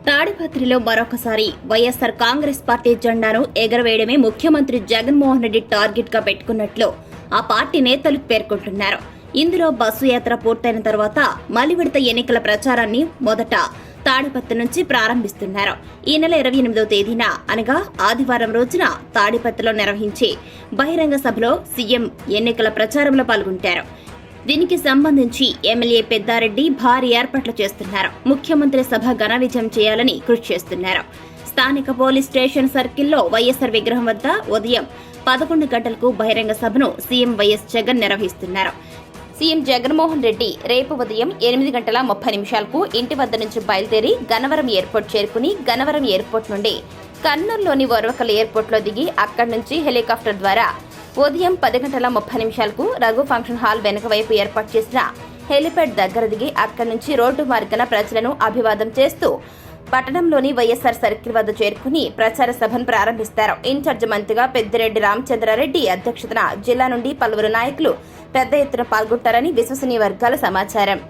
తాడిపత్రిలో మరొకసారి వైఎస్సార్ కాంగ్రెస్ పార్టీ జెండాను ఎగరవేయడమే ముఖ్యమంత్రి జగన్మోహన్ రెడ్డి టార్గెట్ గా పెట్టుకున్నట్లు ఆ పార్టీ నేతలు పేర్కొంటున్నారు. ఇందులో బస్సు యాత్ర పూర్తయిన తర్వాత మలి విడత ఎన్నికల ప్రచారాన్ని మొదట తాడిపత్రి నుంచి ప్రారంభిస్తున్నారు. ఈ నెల 28వ తేదీన అనగా ఆదివారం రోజున తాడిపత్రిలో నిర్వహించే బహిరంగ సభలో సీఎం ఎన్నికల ప్రచారంలో పాల్గొంటారు. దీనికి సంబంధించి ఎమ్మెల్యే పెద్దారెడ్డి భారీ ఏర్పాట్లు చేస్తున్నారు. ముఖ్యమంత్రి సభ ఘన విజయం చేయాలని కృషి చేస్తున్నారు. స్థానిక పోలీస్ స్టేషన్ సర్కిల్లో వైఎస్సార్ విగ్రహం వద్ద ఉదయం 11 గంటలకు బహిరంగ సభను సీఎం వైఎస్ జగన్ నిర్వహిస్తున్నారు. సీఎం జగన్మోహన్ రెడ్డి రేపు ఉదయం 8:30 ఇంటి వద్ద నుంచి బయలుదేరి గన్నవరం ఎయిర్పోర్ట్ చేరుకుని గన్నవరం ఎయిర్పోర్ట్ నుండి కర్నూలులోని ఓర్వకల్ ఎయిర్పోర్ట్లో దిగి అక్కడి నుంచి హెలికాప్టర్ ద్వారా ఉదయం 10:30 రఘు ఫంక్షన్ హాల్ వెనుక వైపు ఏర్పాటు చేసిన హెలిప్యాడ్ దగ్గర దిగి అక్కడి నుంచి రోడ్డు మార్గాన ప్రజలను అభివాదం చేస్తూ పట్టణంలోని వైఎస్సార్ సర్కిల్ వద్ద చేరుకుని ప్రచార సభను ప్రారంభిస్తారు. ఇన్ఛార్జ్ మంత్రిగా పెద్దిరెడ్డి రామచంద్రారెడ్డి అధ్యక్షతన జిల్లా నుండి పలువురు నాయకులు పెద్ద ఎత్తున పాల్గొంటారని విశ్వసనీయ వర్గాల సమాచారం.